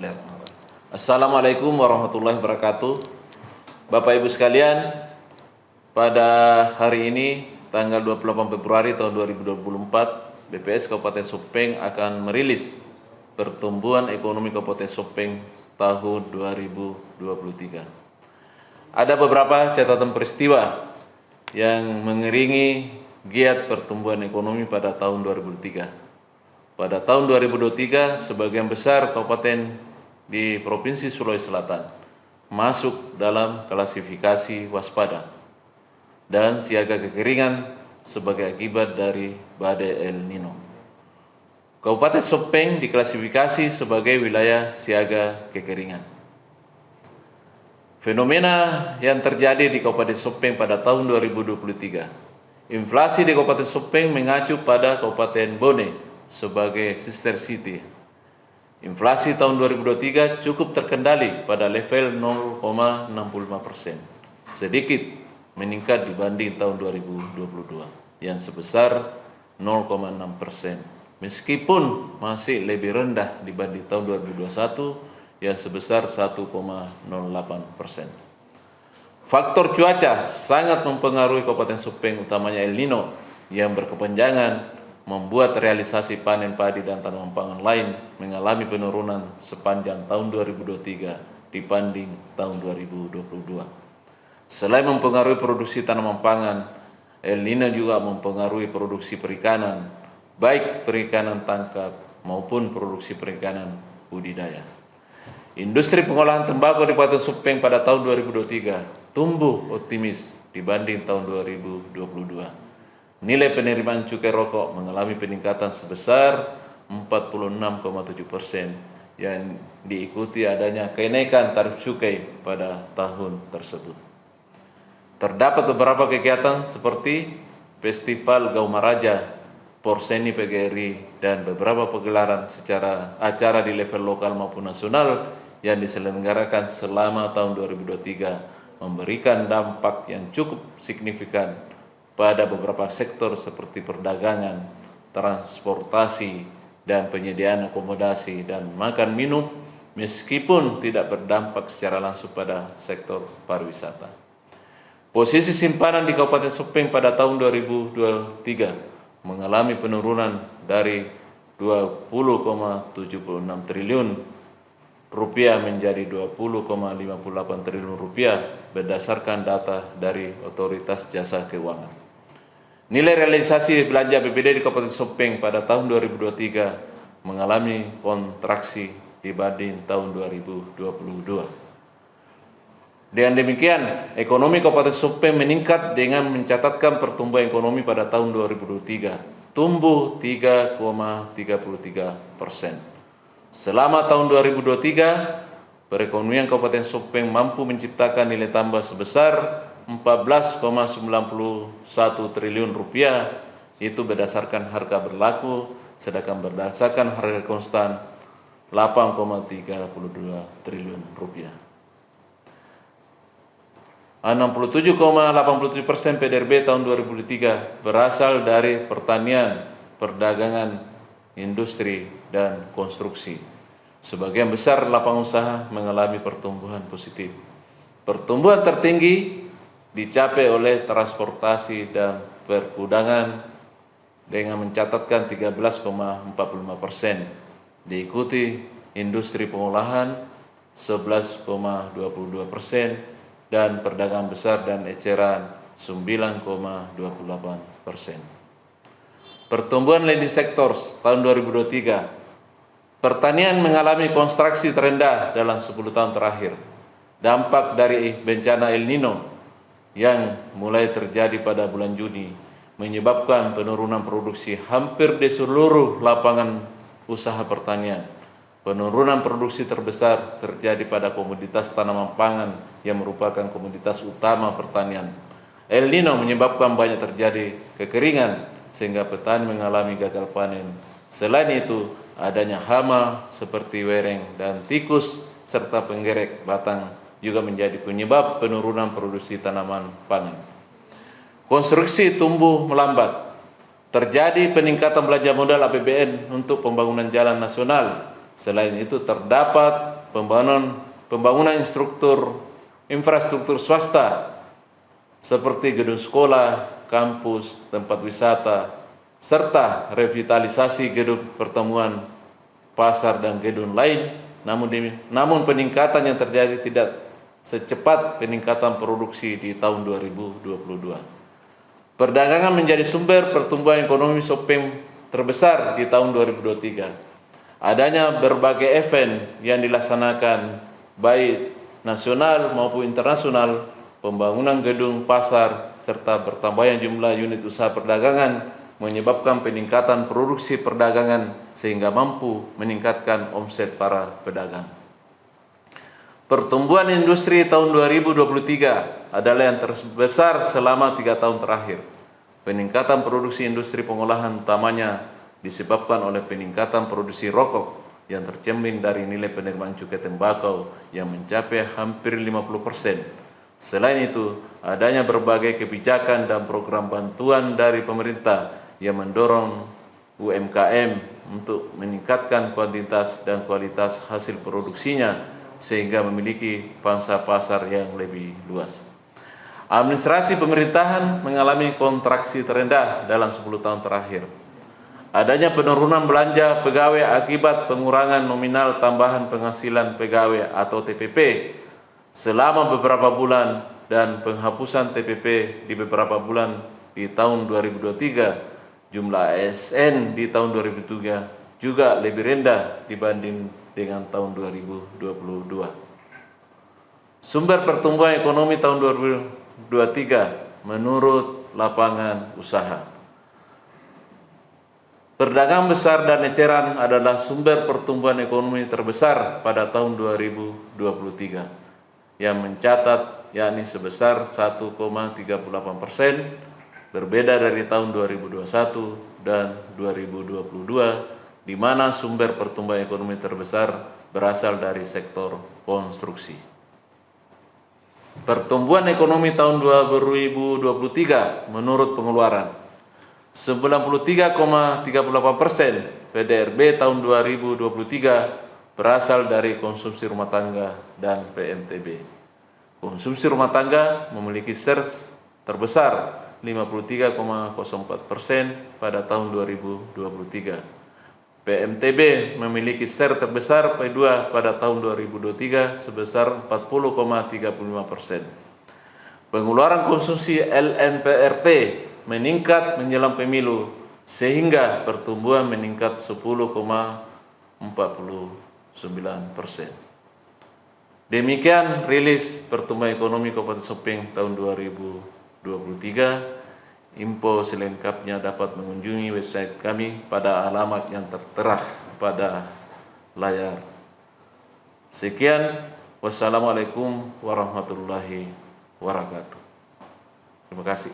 Bismillahirrahmanirrahim. Assalamualaikum warahmatullahi wabarakatuh. Bapak Ibu sekalian, pada hari ini tanggal 28 Februari tahun 2024, BPS Kabupaten Sopeng akan merilis pertumbuhan ekonomi Kabupaten Sopeng tahun 2023. Ada beberapa catatan peristiwa yang mengiringi giat pertumbuhan ekonomi pada tahun 2023. Pada tahun 2023, sebagian besar kabupaten di Provinsi Sulawesi Selatan masuk dalam klasifikasi waspada dan siaga kekeringan sebagai akibat dari badai El Nino. Kabupaten Sopeng diklasifikasi sebagai wilayah siaga kekeringan. Fenomena yang terjadi di Kabupaten Sopeng pada tahun 2023. Inflasi di Kabupaten Sopeng mengacu pada Kabupaten Bone sebagai sister city. Inflasi tahun 2023 cukup terkendali pada level 0,65%, sedikit meningkat dibanding tahun 2022 yang sebesar 0,6%, meskipun masih lebih rendah dibanding tahun 2021 yang sebesar 1,08%. Faktor cuaca sangat mempengaruhi Kabupaten Sopeng, utamanya El Nino yang berkepanjangan membuat realisasi panen padi dan tanaman pangan lain mengalami penurunan sepanjang tahun 2023 dibanding tahun 2022. Selain mempengaruhi produksi tanaman pangan, El Nino juga mempengaruhi produksi perikanan, baik perikanan tangkap maupun produksi perikanan budidaya. Industri pengolahan tembakau di Kabupaten Sopeng pada tahun 2023 tumbuh optimis dibanding tahun 2022. Nilai penerimaan cukai rokok mengalami peningkatan sebesar 46,7% yang diikuti adanya kenaikan tarif cukai pada tahun tersebut. Terdapat beberapa kegiatan seperti Festival Gaumaraja, Porseni PGRI, dan beberapa pegelaran secara acara di level lokal maupun nasional yang diselenggarakan selama tahun 2023 memberikan dampak yang cukup signifikan pada beberapa sektor seperti perdagangan, transportasi, dan penyediaan akomodasi dan makan minum, meskipun tidak berdampak secara langsung pada sektor pariwisata. Posisi simpanan di Kabupaten Sopeng pada tahun 2023 mengalami penurunan dari 20,76 triliun rupiah menjadi 20,58 triliun rupiah berdasarkan data dari Otoritas Jasa Keuangan. Nilai realisasi belanja APBD di Kabupaten Sopeng pada tahun 2023 mengalami kontraksi dibanding tahun 2022. Dengan demikian, ekonomi Kabupaten Sopeng meningkat dengan mencatatkan pertumbuhan ekonomi pada tahun 2023 tumbuh 3,33%. Selama tahun 2023, perekonomian Kabupaten Sopeng mampu menciptakan nilai tambah sebesar 14,91 triliun rupiah, itu berdasarkan harga berlaku, sedangkan berdasarkan harga konstan 8,32 triliun rupiah. 67,87% PDRB tahun 2023 berasal dari pertanian, perdagangan, industri, dan konstruksi. Sebagian besar lapangan usaha mengalami pertumbuhan positif. Pertumbuhan tertinggi dicapai oleh transportasi dan pergudangan dengan mencatatkan 13,45%, diikuti industri pengolahan 11,22% dan perdagangan besar dan eceran 9,28%. Pertumbuhan lending sektor tahun 2023, pertanian mengalami kontraksi terendah dalam 10 tahun terakhir. Dampak dari bencana El Nino yang mulai terjadi pada bulan Juni menyebabkan penurunan produksi hampir di seluruh lapangan usaha pertanian. Penurunan produksi terbesar terjadi pada komoditas tanaman pangan yang merupakan komoditas utama pertanian. El Nino menyebabkan banyak terjadi kekeringan sehingga petani mengalami gagal panen. Selain itu, adanya hama seperti wereng dan tikus serta penggerek batang juga menjadi penyebab penurunan produksi tanaman pangan. Konstruksi tumbuh melambat. Terjadi peningkatan belanja modal APBN untuk pembangunan jalan nasional Selain itu terdapat pembangunan infrastruktur swasta seperti gedung sekolah, kampus, tempat wisata, serta revitalisasi gedung pertemuan, pasar, dan gedung lain. Namun peningkatan yang terjadi tidak secepat peningkatan produksi di tahun 2022. Perdagangan menjadi sumber pertumbuhan ekonomi Sopeng terbesar di tahun 2023. Adanya berbagai event yang dilaksanakan baik nasional maupun internasional, pembangunan gedung, pasar, serta bertambahnya jumlah unit usaha perdagangan menyebabkan peningkatan produksi perdagangan sehingga mampu meningkatkan omset para pedagang. Pertumbuhan industri tahun 2023 adalah yang terbesar selama 3 tahun terakhir. Peningkatan produksi industri pengolahan utamanya disebabkan oleh peningkatan produksi rokok yang tercermin dari nilai penerimaan cukai tembakau yang mencapai hampir 50%. Selain itu, adanya berbagai kebijakan dan program bantuan dari pemerintah yang mendorong UMKM untuk meningkatkan kuantitas dan kualitas hasil produksinya sehingga memiliki pangsa pasar yang lebih luas. Administrasi pemerintahan mengalami kontraksi terendah dalam 10 tahun terakhir. Adanya penurunan belanja pegawai akibat pengurangan nominal tambahan penghasilan pegawai atau TPP selama beberapa bulan dan penghapusan TPP di beberapa bulan di tahun 2023. Jumlah ASN di tahun 2003 juga lebih rendah dibanding dengan tahun 2022. Sumber pertumbuhan ekonomi tahun 2023 menurut lapangan usaha. Perdagangan besar dan eceran adalah sumber pertumbuhan ekonomi terbesar pada tahun 2023 yang mencatat yakni sebesar 1,38%, berbeda dari tahun 2021 dan 2022 di mana sumber pertumbuhan ekonomi terbesar berasal dari sektor konstruksi. Pertumbuhan ekonomi tahun 2023 menurut pengeluaran 93,38% PDRB tahun 2023 berasal dari konsumsi rumah tangga dan PMTB. Konsumsi rumah tangga memiliki share terbesar 53,04% pada tahun 2023. PMTB memiliki share terbesar kedua pada tahun 2023 sebesar 40,35%. Pengeluaran konsumsi LNPRT meningkat menjelang pemilu sehingga pertumbuhan meningkat 10,49%. Demikian rilis pertumbuhan ekonomi Kabupaten Sopeng tahun 2023. Info selengkapnya dapat mengunjungi website kami pada alamat yang tertera pada layar. Sekian, wassalamualaikum warahmatullahi wabarakatuh. Terima kasih.